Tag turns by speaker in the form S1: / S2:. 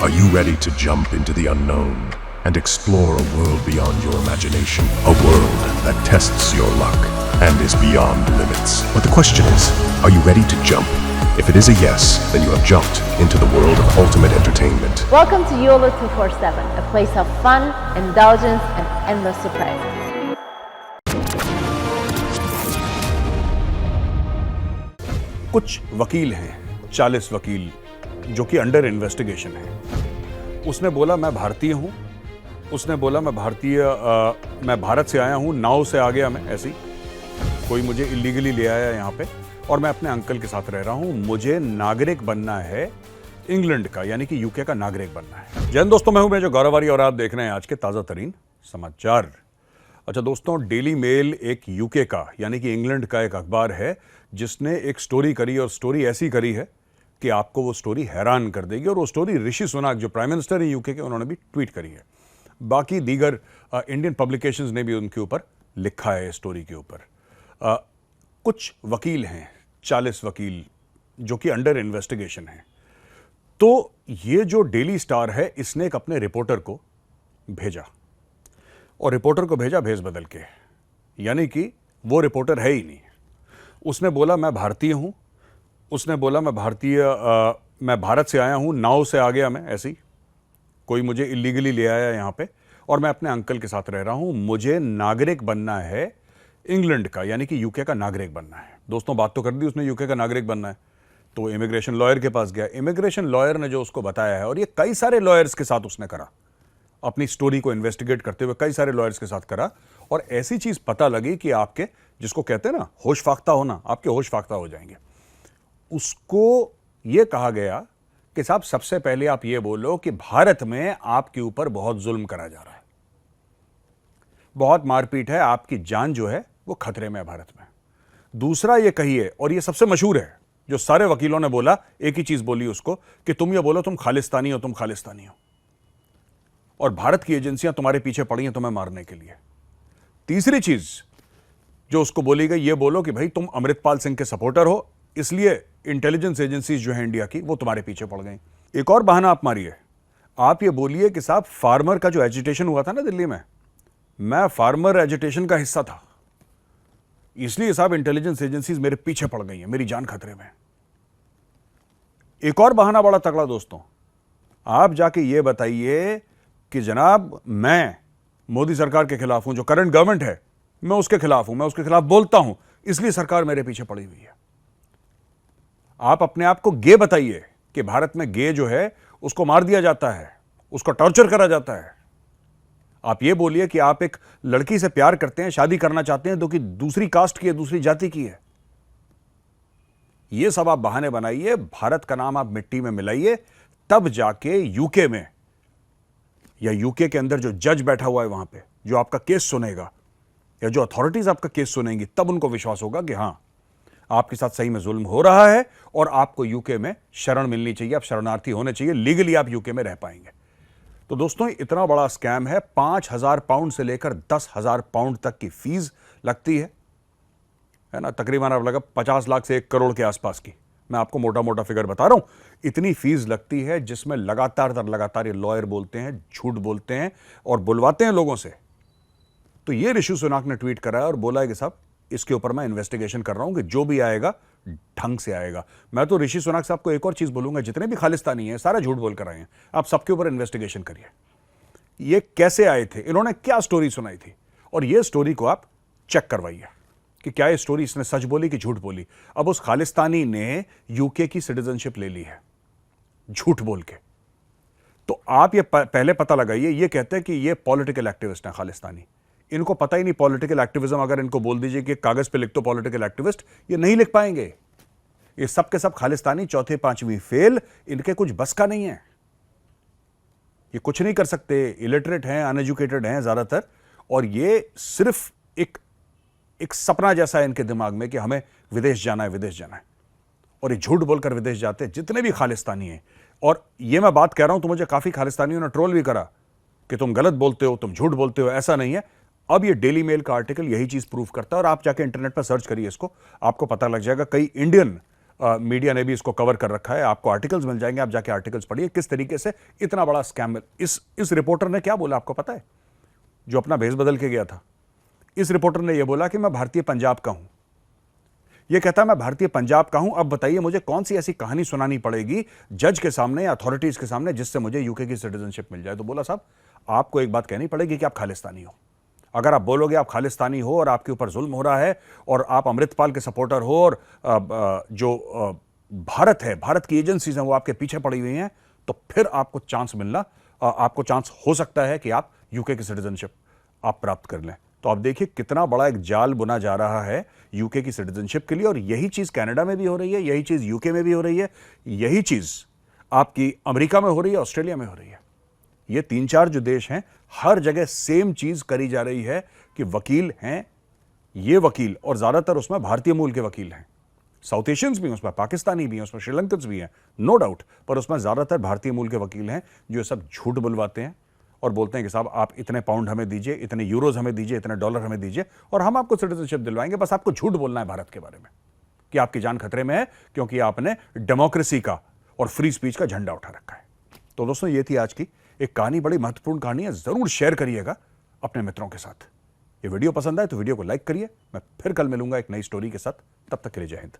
S1: Are you ready to jump into the unknown and explore a world beyond your imagination? A world that tests your luck and is beyond limits. But the question is, are you ready to jump? If it is a yes, then you have jumped into the world of ultimate entertainment.
S2: Welcome to YOLO 247, a place of fun, indulgence, and endless surprises.
S3: कुछ वकील हैं, 40 वकील, जो कि under investigation है। उसने बोला मैं भारतीय हूँ, उसने बोला मैं भारत से आया हूँ, नाव से आ गया मैं, ऐसी कोई मुझे इलीगली ले आया यहाँ पे और मैं अपने अंकल के साथ रह रहा हूँ। मुझे नागरिक बनना है इंग्लैंड का, यानी कि यूके का नागरिक बनना है। जय हिंद दोस्तों, मैं हूं मेजर गौरव और आप देख रहे हैं आज के ताज़ा तरीन समाचार। अच्छा दोस्तों, डेली मेल एक यूके का यानी कि इंग्लैंड का एक अखबार है जिसने एक स्टोरी करी और स्टोरी ऐसी करी है कि आपको वो स्टोरी हैरान कर देगी। और वो स्टोरी ऋषि सुनाक जो प्राइम मिनिस्टर है यूके के, उन्होंने भी ट्वीट करी है। बाकी दीगर इंडियन पब्लिकेशंस ने भी उनके ऊपर लिखा है स्टोरी के ऊपर। कुछ वकील हैं, 40 वकील, जो कि अंडर इन्वेस्टिगेशन है। तो ये जो डेली स्टार है, इसने एक अपने रिपोर्टर को भेजा और रिपोर्टर को भेजा भेस बदल के, यानी कि वो रिपोर्टर है ही नहीं। उसने बोला मैं भारतीय हूं, उसने बोला मैं भारत से आया हूं, नाव से आ गया मैं, ऐसी कोई मुझे इलीगली ले आया यहाँ पे और मैं अपने अंकल के साथ रह रहा हूं। मुझे नागरिक बनना है इंग्लैंड का, यानी कि यूके का नागरिक बनना है। दोस्तों, बात तो कर दी उसने, यूके का नागरिक बनना है। तो इमिग्रेशन लॉयर के पास गया। इमिग्रेशन लॉयर ने जो उसको बताया है, और ये कई सारे लॉयर्स के साथ उसने करा, अपनी स्टोरी को इन्वेस्टिगेट करते हुए कई सारे लॉयर्स के साथ करा, और ऐसी चीज पता लगी कि आपके, जिसको कहते हैं ना होश फाख्ता होना, आपके होश फाख्ता हो जाएंगे। उसको यह कहा गया कि साहब सबसे पहले आप ये बोलो कि भारत में आपके ऊपर बहुत जुल्म करा जा रहा है, बहुत मारपीट है, आपकी जान जो है वो खतरे में है भारत में। दूसरा ये कहिए, और ये सबसे मशहूर है, जो सारे वकीलों ने बोला, एक ही चीज बोली उसको कि तुम ये बोलो तुम खालिस्तानी हो, तुम खालिस्तानी हो, और भारत की एजेंसियां तुम्हारे पीछे पड़ी हैं तुम्हें मारने के लिए। तीसरी चीज जो उसको बोली गई, ये बोलो कि भाई तुम अमृतपाल सिंह के सपोर्टर हो, इसलिए इंटेलिजेंस एजेंसीज जो है इंडिया की, वो तुम्हारे पीछे पड़ गई। एक और बहाना आप मारिए, आप ये बोलिए कि साहब फार्मर का जो एजिटेशन हुआ था ना दिल्ली में, मैं फार्मर एजिटेशन का हिस्सा था, इसलिए साहब इंटेलिजेंस एजेंसीज मेरे पीछे पड़ गई हैं, मेरी जान खतरे में। एक और बहाना बड़ा तगड़ा दोस्तों, आप जाके ये बताइए कि जनाब मैं मोदी सरकार के खिलाफ हूं, जो करंट गवर्नमेंट है मैं उसके खिलाफ हूं, मैं उसके खिलाफ बोलता हूं, इसलिए सरकार मेरे पीछे पड़ी हुई है। आप अपने आप को गे बताइए कि भारत में गे जो है उसको मार दिया जाता है, उसको टॉर्चर करा जाता है। आप ये बोलिए कि आप एक लड़की से प्यार करते हैं, शादी करना चाहते हैं, तो कि दूसरी कास्ट की है, दूसरी जाति की है। ये सब आप बहाने बनाइए, भारत का नाम आप मिट्टी में मिलाइए, तब जाके यूके में या यूके के अंदर जो जज बैठा हुआ है वहां पे, जो आपका केस सुनेगा या जो अथॉरिटीज आपका केस सुनेंगी, तब उनको विश्वास होगा कि हां आपके साथ सही में जुल्म हो रहा है और आपको यूके में शरण मिलनी चाहिए, आप शरणार्थी होने चाहिए, लीगली आप यूके में रह पाएंगे। तो दोस्तों, इतना बड़ा स्कैम है। 5,000 पाउंड से लेकर 10,000 पाउंड तक की फीस लगती है ना, तकरीबन आप लगा 50 लाख से 1 करोड़ के आसपास की, मैं आपको मोटा मोटा फिगर बता रहा हूं। इतनी फीस लगती है, जिसमें लगातार ये लॉयर बोलते हैं, झूठ बोलते हैं और बुलवाते हैं लोगों से। तो ये ऋषि सुनाक ने ट्वीट करा है और बोला है कि साहब इसके ऊपर मैं इन्वेस्टिगेशन कर रहा हूं कि जो भी आएगा ढंग से आएगा। मैं तो ऋषि सुनाक साहब को एक और चीज बोलूंगा, जितने भी खालिस्तानी हैं सारा झूठ बोल कर आए हैं, आप सबके ऊपर इन्वेस्टिगेशन करिए। ये कैसे आए थे, इन्होंने क्या स्टोरी सुनाई थी, और ये स्टोरी को आप चेक करवाइए कि क्या ये स्टोरी इसने सच बोली कि झूठ बोली। अब उस खालिस्तानी ने यूके की सिटीजनशिप ले ली है झूठ बोल के। तो आप ये पहले पता लगाइए, ये कहते हैं कि ये पॉलिटिकल एक्टिविस्ट हैं खालिस्तानी, इनको पता ही नहीं पॉलिटिकल एक्टिविज्म। अगर इनको बोल दीजिए कि कागज पे लिख दो पॉलिटिकल एक्टिविस्ट, ये नहीं लिख पाएंगे। ये सब के सब खालिस्तानी, चौथे पांचवी फेल, इनके कुछ बस का नहीं है, ये कुछ नहीं कर सकते, इलिटरेट हैं, अनएजुकेटेड हैं ज्यादातर, और ये सिर्फ एक सपना जैसा है इनके दिमाग में कि हमें विदेश जाना है, विदेश जाना है, और ये झूठ बोलकर विदेश जाते हैं जितने भी खालिस्तानी हैं। और ये मैं बात कह रहा हूं तो मुझे काफी खालिस्तानियों ने ट्रोल भी करा कि तुम गलत बोलते हो, तुम झूठ बोलते हो। ऐसा नहीं है। अब ये डेली मेल का आर्टिकल यही चीज प्रूव करता है, और आप जाके इंटरनेट पर सर्च करिए इसको, आपको पता लग जाएगा। कई इंडियन मीडिया ने भी इसको कवर कर रखा है, आपको आर्टिकल्स मिल जाएंगे, आप जाके आर्टिकल्स पढ़िए किस तरीके से इतना बड़ा स्कैम। इस रिपोर्टर ने क्या बोला आपको पता है, जो अपना भेस बदल के गया था? इस रिपोर्टर ने यह बोला कि मैं भारतीय पंजाब का हूं। यह कहता मैं भारतीय पंजाब का हूं, अब बताइए मुझे कौन सी ऐसी कहानी सुनानी पड़ेगी जज के सामने या अथॉरिटीज के सामने जिससे मुझे यूके की सिटीजनशिप मिल जाए। तो बोला साहब आपको एक बात कहनी पड़ेगी कि आप खालिस्तानी हो। अगर आप बोलोगे आप खालिस्तानी हो और आपके ऊपर जुल्म हो रहा है और आप अमृतपाल के सपोर्टर हो और जो भारत है, भारत की एजेंसीज हैं वो आपके पीछे पड़ी हुई हैं, तो फिर आपको चांस मिलना, आपको चांस हो सकता है कि आप यूके की सिटीजनशिप आप प्राप्त कर लें। तो आप देखिए कितना बड़ा एक जाल बुना जा रहा है यूके की सिटीजनशिप के लिए, और यही चीज कनाडा में भी हो रही है, यही चीज यूके में भी हो रही है, यही चीज आपकी अमेरिका में हो रही है, ऑस्ट्रेलिया में हो रही है। ये 3-4 जो देश हैं हर जगह सेम चीज करी जा रही है कि वकील हैं ये वकील, और ज्यादातर उसमें भारतीय मूल के वकील हैं। साउथ एशियंस भी हैं उसमें, पाकिस्तानी भी हैं उसमें, श्रीलंकन्स भी हैं, नो डाउट, पर उसमें ज्यादातर भारतीय मूल के वकील हैं जो ये सब झूठ बुलवाते हैं और बोलते हैं कि साहब आप इतने पाउंड हमें दीजिए, इतने यूरोज हमें दीजिए, इतने डॉलर हमें दीजिए और हम आपको सिटीजनशिप दिलवाएंगे। बस आपको झूठ बोलना है भारत के बारे में कि आपकी जान खतरे में है क्योंकि आपने डेमोक्रेसी का और फ्री स्पीच का झंडा उठा रखा है। तो दोस्तों ये थी आज की एक कहानी, बड़ी महत्वपूर्ण कहानी है, जरूर शेयर करिएगा अपने मित्रों के साथ। ये वीडियो पसंद आए तो वीडियो को लाइक करिए। मैं फिर कल मिलूंगा एक नई स्टोरी के साथ, तब तक के लिए जय हिंद।